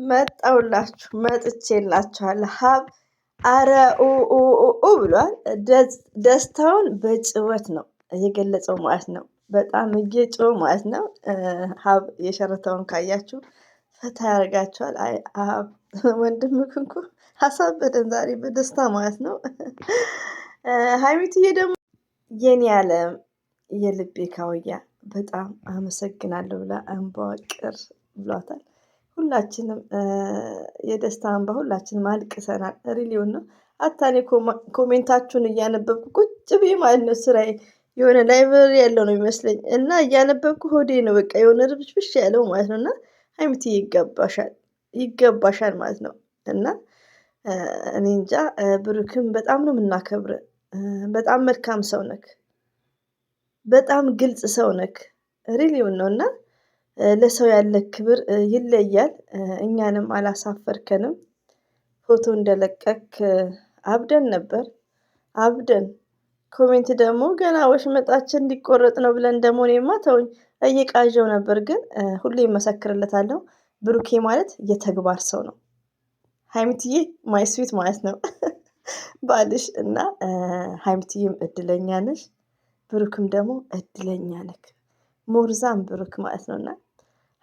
መጣውላችሁ መጥቼላችኋለሁ። ሀብ አረ ኡ ብሏል። ደስታውን በጭወት ነው እየገለጸው ማለት ነው። በጣም እየጮህ ማለት ነው። ሀብ የሸረተውን ካያችሁ ፈታ ያደርጋችኋል። አይ ሀብ ወንድምህ እኮ አሳበደን ዛሬ በደስታ ማለት ነው። ሀይሚትዬ ደግሞ የኔ ዓለም የልቤ ካውያ በጣም አመሰግናለሁ ብላ እንባዋ ቅር ብሏታል። ሁላችንም የደስታ እንባ ሁላችንም አልቅሰናል። ሪሊዮን ነው። አታኔ ኮሜንታችሁን እያነበብኩ ቁጭ ብዬ ማለት ነው ስራዬ የሆነ ላይብረሪ ያለው ነው የሚመስለኝ እና እያነበብኩ ሆዴ ነው በቃ የሆነ ርብሽብሽ ያለው ማለት ነው። እና ሀይሚትዬ ይገባሻል ማለት ነው። እና እኔ እንጃ ብሩክም በጣም ነው የምናከብር። በጣም መልካም ሰው ነክ፣ በጣም ግልጽ ሰው ነክ። ሪሊዮን ነው እና ለሰው ያለ ክብር ይለያል። እኛንም አላሳፈርከንም። ፎቶ እንደለቀክ አብደን ነበር አብደን። ኮሜንት ደግሞ ገና ወሽመጣችን እንዲቆረጥ ነው ብለን ደግሞ እኔማ ተውኝ እየቃዠው ነበር። ግን ሁሌ እመሰክርለታለሁ ብሩኬ ማለት የተግባር ሰው ነው። ሀይሚትዬ ማይስዊት ማለት ነው ባልሽ እና ሀይሚትዬም እድለኛ ነሽ፣ ብሩክም ደግሞ እድለኛ ነክ። ሞርዛን ብሩክ ማለት ነውና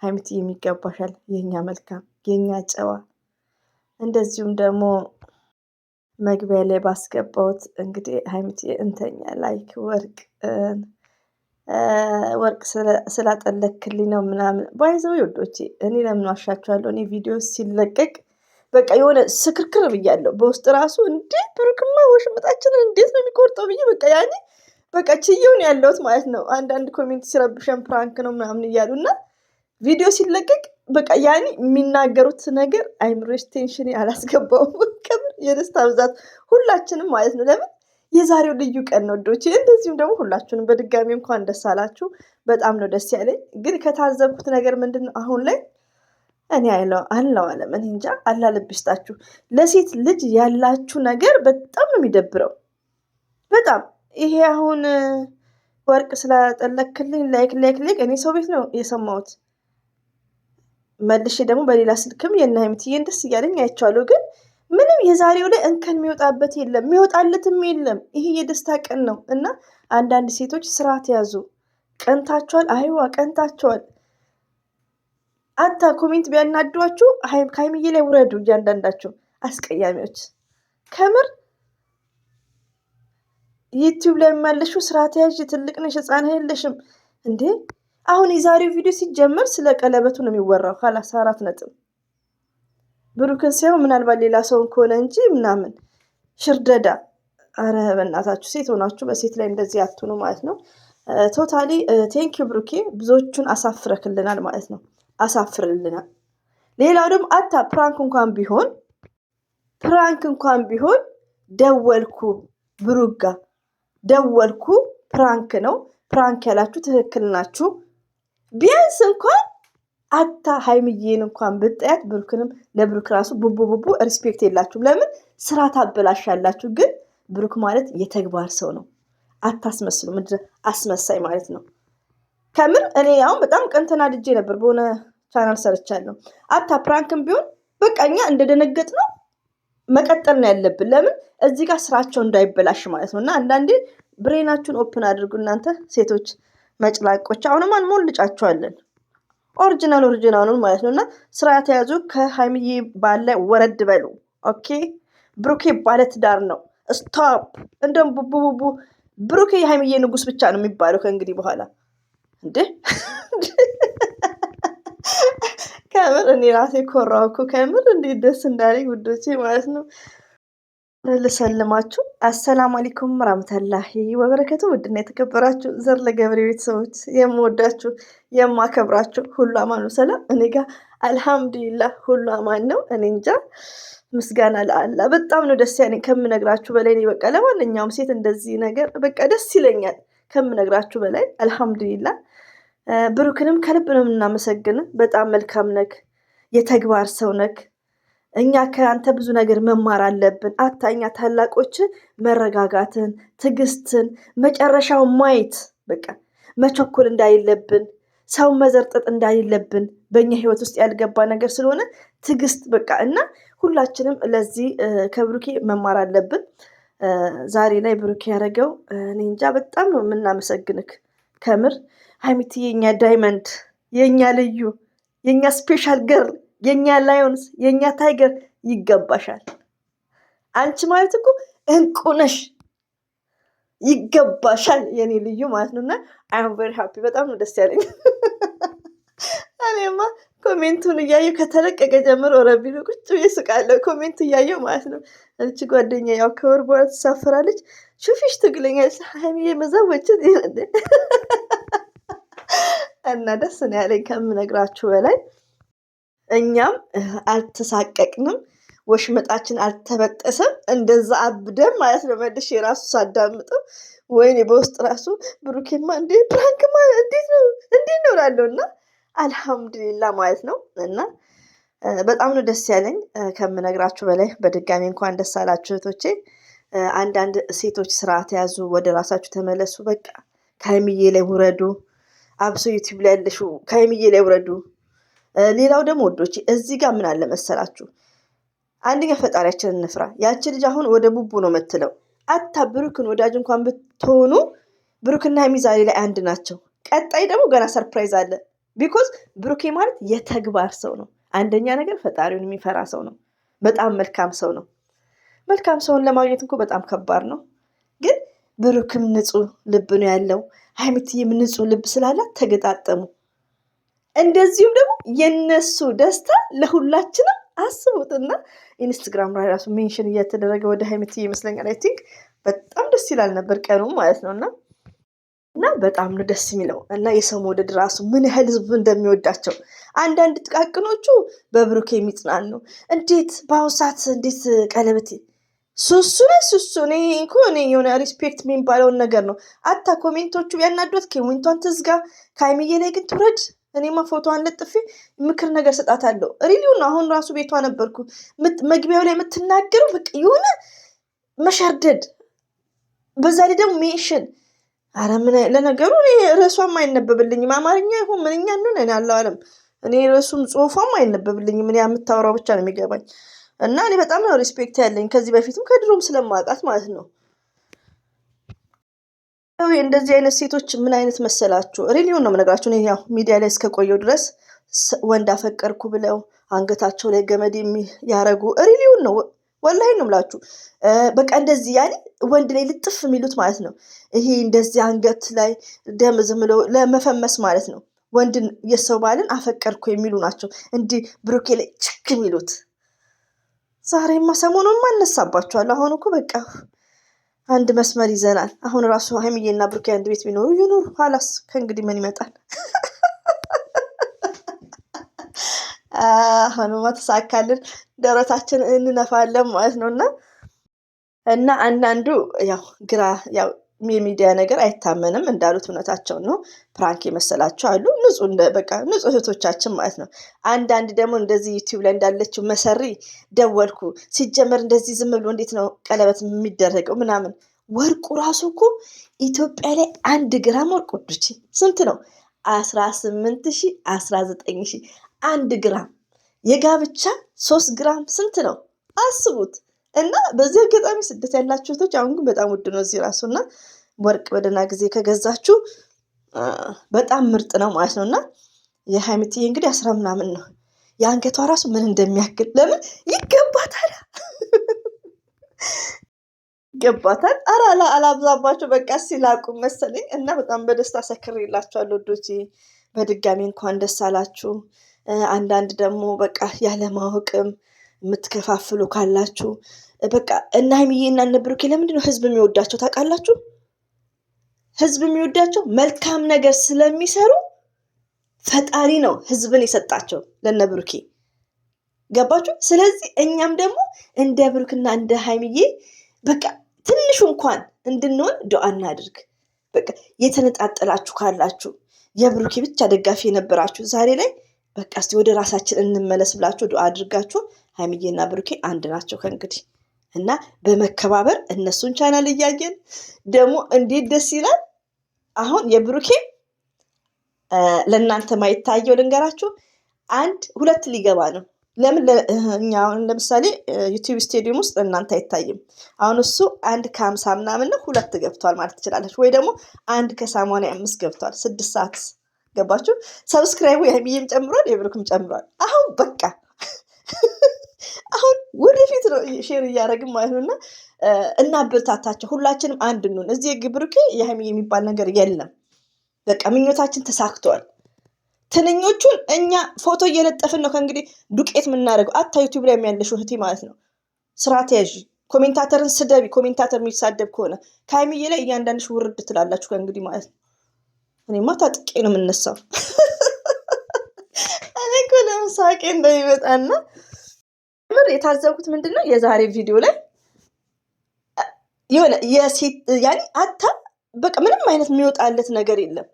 ሀይሚትዬ የሚገባሻል። የኛ መልካም የኛ ጨዋ። እንደዚሁም ደግሞ መግቢያ ላይ ባስገባሁት እንግዲህ ሀይሚትዬ እንተኛ ላይክ ወርቅ ስላጠለክልኝ ነው ምናምን ባይዘው ወዶቼ። እኔ ለምን ዋሻችኋለሁ? እኔ ቪዲዮ ሲለቀቅ በቃ የሆነ ስክርክር ብያለሁ በውስጥ ራሱ። እንዴ ብሩክማ ወሽመጣችንን እንዴት ነው የሚቆርጠው ብዬ በቃ ያኔ በቃ ችየውን ያለሁት ማለት ነው። አንዳንድ ኮሜንት ሲረብሸን ፕራንክ ነው ምናምን እያሉ እና ቪዲዮ ሲለቀቅ በቃ ያኔ የሚናገሩት ነገር አይምሮች ቴንሽን አላስገባውም። ከምር የደስታ ብዛት ሁላችንም ማለት ነው። ለምን የዛሬው ልዩ ቀን ነው ወዶቼ። እንደዚሁም ደግሞ ሁላችሁንም በድጋሚ እንኳን ደስ አላችሁ። በጣም ነው ደስ ያለኝ። ግን ከታዘብኩት ነገር ምንድን ነው አሁን ላይ እኔ አለው አለም እኔ እንጃ አላህ ይስጣችሁ። ለሴት ልጅ ያላችሁ ነገር በጣም ነው የሚደብረው። በጣም ይሄ አሁን ወርቅ ስላጠለክልኝ ላይክ እኔ ሰው ቤት ነው የሰማሁት። መልሼ ደግሞ በሌላ ስልክም የእነ ሀይሚትዬን ደስ እያለኝ አይቼዋለሁ። ግን ምንም የዛሬው ላይ እንከን የሚወጣበት የለም፣ የሚወጣለትም የለም። ይሄ የደስታ ቀን ነው እና አንዳንድ ሴቶች ስርዓት ያዙ። ቀንታችኋል፣ አይዋ ቀንታችኋል። አታ ኮሜንት ቢያናዷችሁ ከሀይሚዬ ላይ ውረዱ። እያንዳንዳችሁ አስቀያሚዎች ከምር ዩቲዩብ ላይ የሚመለሹ ስርዓት ያዥ። ትልቅ ነሽ፣ ህፃን አይደለሽም እንዴ። አሁን የዛሬው ቪዲዮ ሲጀመር ስለ ቀለበቱ ነው የሚወራው። ካላስ 4 ነጥብ ብሩክን ሳይሆን ምናልባት ሌላ ሰውን ከሆነ እንጂ ምናምን ሽርደዳ። አረ በእናታችሁ ሴት ሆናችሁ በሴት ላይ እንደዚህ አትሆኑ ማለት ነው። ቶታሊ ቴንኪዩ ብሩኬ፣ ብዙዎቹን አሳፍረክልናል ማለት ነው። አሳፍርልናል። ሌላው ደግሞ አታ ፕራንክ እንኳን ቢሆን ደወልኩ ብሩክ ጋር ደወልኩ፣ ፕራንክ ነው። ፕራንክ ያላችሁ ትክክል ናችሁ። ቢያንስ እንኳን አታ ሀይሚዬን እንኳን ብጠያት ብሩክንም ለብሩክ ራሱ ቡቡ ሪስፔክት የላችሁም። ለምን ስራ ታበላሻላችሁ? ግን ብሩክ ማለት የተግባር ሰው ነው። አታስመስሉ። ምድር አስመሳይ ማለት ነው። ከምር እኔ አሁን በጣም ቀን ተናድጄ ነበር። በሆነ ቻናል ሰርቻለሁ። አታ ፕራንክም ቢሆን በቃ እኛ እንደደነገጥ ነው መቀጠል ነው ያለብን። ለምን እዚህ ጋር ስራቸው እንዳይበላሽ ማለት ነው። እና አንዳንዴ ብሬናችሁን ኦፕን አድርጉ እናንተ ሴቶች መጭላቆች። አሁንም አንሞልጫቸዋለን ኦሪጂናሉን ማለት ነው። እና ስራ ተያዙ። ከሀይሚዬ ባለ ወረድ በሉ። ኦኬ ብሩኬ ባለትዳር ነው። ስቶፕ። እንደም ቡቡ ብሩኬ የሀይሚዬ ንጉስ ብቻ ነው የሚባለው ከእንግዲህ በኋላ። እንዴ ከምር እኔ ራሴ ኮራው እኮ ከምር እንዴት ደስ እንዳለኝ ውዶቼ ማለት ነው። ልሰልማችሁ። አሰላሙ አለይኩም ወራህመቱላሂ ወበረከቱ። ውድና የተከበራችሁ ዘር ለገብሬ ቤተሰቦች የምወዳችሁ የማከብራችሁ ሁሉ አማን ነው። ሰላም እኔ ጋር አልሐምዱሊላህ ሁሉ አማን ነው። እኔ እንጃ ምስጋና ለአላህ። በጣም ነው ደስ ያለኝ ከምነግራችሁ በላይ። እኔ በቃ ለማንኛውም ሴት እንደዚህ ነገር በቃ ደስ ይለኛል ከምነግራችሁ በላይ። አልሐምዱሊላህ። ብሩክንም ከልብ ነው የምናመሰግን። በጣም መልካም ነክ፣ የተግባር ሰው ነክ። እኛ ከአንተ ብዙ ነገር መማር አለብን። አታኛ ታላቆች መረጋጋትን፣ ትዕግስትን፣ መጨረሻው ማየት በቃ መቸኮል እንዳይለብን። ሰው መዘርጠጥ እንዳይለብን በእኛ ህይወት ውስጥ ያልገባ ነገር ስለሆነ ትዕግስት በቃ እና ሁላችንም ለዚህ ከብሩኬ መማር አለብን። ዛሬ ላይ ብሩኬ ያደረገው እኔ እንጃ በጣም ነው የምናመሰግንክ። ከምር ሀይሚትዬ የኛ ዳይመንድ፣ የኛ ልዩ፣ የኛ ስፔሻል ገርል፣ የኛ ላዮንስ፣ የኛ ታይገር ይገባሻል። አንቺ ማለት እኮ እንቁ ነሽ፣ ይገባሻል የኔ ልዩ ማለት ነው። እና አይ አም ቬሪ ሃፒ በጣም ነው ደስ ያለኝ። እኔማ ኮሜንቱን እያየሁ ከተለቀቀ ጀምሮ ረቢኑ ቁጭ ብዬ ስቃለሁ። ኮሜንት እያየሁ ማለት ነው። እቺ ጓደኛ ያው ከወር በኋላ ትሳፍራለች፣ ሹፊሽ ትግለኛለች። ሀይሚዬ መዛወችን እና ደስ ነው ያለኝ ከምነግራችሁ በላይ። እኛም አልተሳቀቅንም፣ ወሽመጣችን አልተበጠሰም። እንደዛ አብደን ማለት ነው። መልሼ የራሱ ሳዳምጠው ወይኔ በውስጥ ራሱ ብሩኬማ እንዴ ፕራንክማ እንዴት ነው እላለሁ እና አልሐምዱሊላ ማለት ነው። እና በጣም ነው ደስ ያለኝ ከምነግራችሁ በላይ። በድጋሚ እንኳን ደስ አላችሁ እህቶቼ። አንዳንድ ሴቶች ስርዓት ያዙ፣ ወደ ራሳችሁ ተመለሱ። በቃ ከሀይሚዬ ላይ ውረዱ። አብሶ ዩቲዩብ ላይ ያለሽው ከሀይሚዬ ላይ ውረዱ። ሌላው ደግሞ ወዶች እዚህ ጋር ምን አለ መሰላችሁ፣ አንደኛ ፈጣሪያችንን እንፍራ። ያቺ ልጅ አሁን ወደ ቡቡ ነው የምትለው። አታ ብሩክን ወዳጅ እንኳን ብትሆኑ ብሩክና ሀይሚ ዛሬ ላይ አንድ ናቸው። ቀጣይ ደግሞ ገና ሰርፕራይዝ አለ። ቢኮዝ ብሩኬ ማለት የተግባር ሰው ነው። አንደኛ ነገር ፈጣሪውን የሚፈራ ሰው ነው። በጣም መልካም ሰው ነው። መልካም ሰውን ለማግኘት እንኳ በጣም ከባድ ነው። ግን ብሩክም ንጹህ ልብ ነው ያለው፣ ሀይሚትዬም ንጹህ ልብ ስላላት ተገጣጠሙ። እንደዚሁም ደግሞ የነሱ ደስታ ለሁላችንም አስቡትና ኢንስታግራም ላይ ራሱ ሜንሽን እየተደረገ ወደ ሀይሚትዬ ይመስለኛል። አይ ቲንክ በጣም ደስ ይላል ነበር ቀኑ ማለት ነው። እና በጣም ነው ደስ የሚለው እና የሰው መውደድ ራሱ ምን ያህል ህዝብ እንደሚወዳቸው። አንዳንድ ጥቃቅኖቹ በብሩክ የሚጽናኑ እንዴት በአሁኑ ሰዓት እንዴት ቀለበት ሱሱ እኔ የሆነ ሪስፔክት የሚባለውን ነገር ነው። አታ ኮሜንቶቹ ቢያናዷት ኮሜንቷን ትዝጋ፣ ከሀይሚዬ ላይ ግን ትውረድ። እኔማ ፎቶዋን ለጥፌ ምክር ነገር ሰጣታለሁ። ሪሊውን አሁን ራሱ ቤቷ ነበርኩ። መግቢያው ላይ የምትናገረው በቃ የሆነ መሸርደድ፣ በዛ ላይ ደግሞ ሜንሽን። አረ ምን ለነገሩ እኔ ርዕሷም አይነበብልኝም። አማርኛ ይሁን ምንኛ እንደሆነ እኔ አላው አለም። እኔ ርዕሱም ጽሁፏም አይነበብልኝም። እኔ የምታወራው ብቻ ነው የሚገባኝ። እና እኔ በጣም ነው ሪስፔክት ያለኝ ከዚህ በፊትም ከድሮም ስለማውቃት ማለት ነው። እንደዚህ አይነት ሴቶች ምን አይነት መሰላችሁ? ሪሊውን ነው የምነግራችሁ። እኔ ያው ሚዲያ ላይ እስከቆየው ድረስ ወንድ አፈቀርኩ ብለው አንገታቸው ላይ ገመድ ያረጉ ሪሊውን ነው ወላሂ ነው የምላችሁ። በቃ እንደዚህ ያኔ ወንድ ላይ ልጥፍ የሚሉት ማለት ነው። ይሄ እንደዚህ አንገት ላይ ደም ዝም ብለው ለመፈመስ ማለት ነው። ወንድን የሰው ባልን አፈቀርኩ የሚሉ ናቸው እንዲህ ብሩኬ ላይ ችክ የሚሉት። ዛሬማ ሰሞኑን ማነሳባቸዋለሁ። አሁን እኮ በቃ አንድ መስመር ይዘናል። አሁን ራሱ ሀይሚዬና ብሩኬ አንድ ቤት ቢኖሩ ይኖሩ ኋላስ ከእንግዲህ ምን ይመጣል? አሁንማ ተሳካልን፣ ደረታችን እንነፋለን ማለት ነው። እና አንዳንዱ ያው ግራ ያው የሚዲያ ነገር አይታመንም እንዳሉት እውነታቸውን ነው። ፕራንክ የመሰላቸው አሉ፣ በቃ ንጹህ እህቶቻችን ማለት ነው። አንዳንድ ደግሞ እንደዚህ ዩቲዩብ ላይ እንዳለችው መሰሪ ደወልኩ ሲጀመር እንደዚህ ዝም ብሎ እንዴት ነው ቀለበት የሚደረገው ምናምን። ወርቁ ራሱ እኮ ኢትዮጵያ ላይ 1 ግራም ወርቅ ወዶች ስንት ነው? 18,000 19,000 1 ግራም። የጋብቻ 3 ግራም ስንት ነው? አስቡት። እና በዚህ አጋጣሚ ስደት ያላችሁ እህቶች አሁን ግን በጣም ውድ ነው እዚህ ራሱ። እና ወርቅ በደህና ጊዜ ከገዛችሁ በጣም ምርጥ ነው ማለት ነው። እና የሀይሚትዬ እንግዲህ 10 ምናምን ነው። የአንገቷ ራሱ ምን እንደሚያክል ለምን ይገባታል ይገባታል። አላብዛባቸው በቃ ሲላቁ መሰለኝ። እና በጣም በደስታ ሰክሬላችኋለሁ ወዶቼ። በድጋሚ እንኳን ደስ አላችሁ። አንዳንድ ደግሞ በቃ ያለማወቅም የምትከፋፍሉ ካላችሁ በቃ እነ ሀይሚዬ እና እነ ብሩኬ ለምንድን ነው ህዝብ የሚወዳቸው ታውቃላችሁ? ህዝብ የሚወዳቸው መልካም ነገር ስለሚሰሩ ፈጣሪ ነው ህዝብን የሰጣቸው ለነ ብሩኬ። ገባችሁ? ስለዚህ እኛም ደግሞ እንደ ብሩክና እንደ ሀይሚዬ በቃ ትንሹ እንኳን እንድንሆን ዱዓ እናድርግ። በቃ የተነጣጠላችሁ ካላችሁ የብሩኬ ብቻ ደጋፊ የነበራችሁ ዛሬ ላይ በቃ እስቲ ወደ ራሳችን እንመለስ ብላችሁ ዱዓ አድርጋችሁ ሀይሚዬና ብሩኬ አንድ ናቸው ከእንግዲህ። እና በመከባበር እነሱን ቻናል እያየን ደግሞ እንዴት ደስ ይላል። አሁን የብሩኬ ለእናንተ ማይታየው ልንገራችሁ፣ 1 2 ሊገባ ነው። ለምን እኛ አሁን ለምሳሌ ዩቲዩብ ስቱዲዮም ውስጥ ለእናንተ አይታይም። አሁን እሱ 1:50 ምናምን ነው 2 ገብቷል ማለት ትችላለች። ወይ ደግሞ 1:85 ገብቷል 6 ሰዓት ገባችሁ። ሰብስክራይቡ የሀይሚዬም ጨምሯል የብሩክም ጨምሯል። አሁን በቃ አሁን ወደፊት ነው ሼር እያደረግን ማለት ነው። እና እናበረታታቸው፣ ሁላችንም አንድ እንሁን። እዚህ ብሩኬ የሀይሚዬ የሚባል ነገር የለም። በቃ ምኞታችን ተሳክቷል። ትንኞቹን እኛ ፎቶ እየለጠፍን ነው ከእንግዲህ ዱቄት የምናደርገው። አታ ዩቲዩብ ላይ የሚያለሽው እህቴ ማለት ነው። ስርዓት ያዥ። ኮሜንታተርን ስደቢ። ኮሜንታተር የሚሳደብ ከሆነ ከሀይሚዬ ላይ እያንዳንድሽ ውርድ ትላላችሁ ከእንግዲህ ማለት ነው። እኔማ ታጥቄ ነው የምነሳው። እኔ እኮ ለምሳቄ እንደሚመጣና ምር የታዘብኩት ምንድነው የዛሬ ቪዲዮ ላይ የሆነ የሴት ያኔ አታ በቃ ምንም አይነት የሚወጣለት ነገር የለም።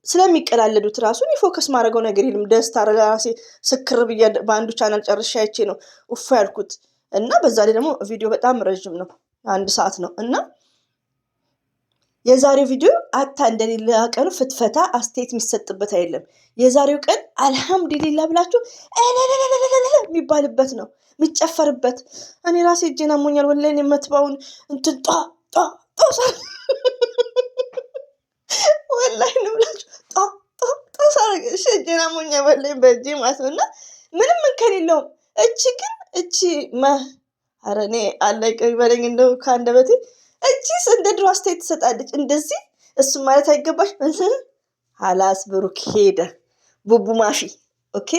ስለሚቀላለዱት ራሱ እኔ ፎከስ ማድረገው ነገር የለም። ደስታ ለራሴ ስክር ብዬ በአንዱ ቻናል ጨርሻ አይቼ ነው ኡፍ ያልኩት። እና በዛ ላይ ደግሞ ቪዲዮ በጣም ረዥም ነው፣ 1 ሰዓት ነው። እና የዛሬው ቪዲዮ አታ እንደሌላ ቀኑ ፍትፈታ አስተያየት የሚሰጥበት አይደለም። የዛሬው ቀን አልሐምዱሊላህ ብላችሁ የሚባልበት ነው፣ የሚጨፈርበት። እኔ ራሴ እጄን አሞኛል ወላሂ የምትባውን እንትን ወላሂ ነው ብላችሁ እጄን አሞኛል ወላሂ በእጄ ማለት ነው። እና ምንም እንከን የለውም። እቺ ኧረ እኔ አላህ ይቅር ይበለኝ እንደው ከአንደበቴ። እቺስ እንደ ድሮ አስተያየት ትሰጣለች እንደዚህ። እሱም ማለት አይገባሽ። ሀላስ ብሩክ ሄደ ቡቡ ማፊ ኦኬ።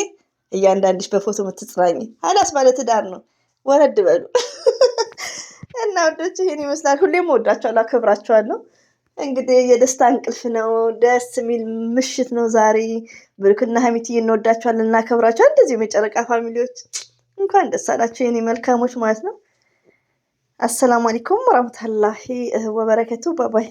እያንዳንድሽ በፎቶ የምትጽናኝ ሀላስ ማለት ትዳር ነው። ወረድ በሉ እና ወዶች ይሄን ይመስላል። ሁሌም ወዳቸዋለሁ፣ አከብራቸዋለሁ። እንግዲህ የደስታ እንቅልፍ ነው፣ ደስ የሚል ምሽት ነው ዛሬ። ብሩክና ሀይሚዬ እንወዳቸዋለን፣ እናከብራቸዋለን። እንደዚሁም የጨረቃ ፋሚሊዎች እንኳን ደስ አላችሁ የኔ መልካሞች ማለት ነው። አሰላሙ አለይኩም ወራህመቱላሂ ወበረከቱ። ባባይ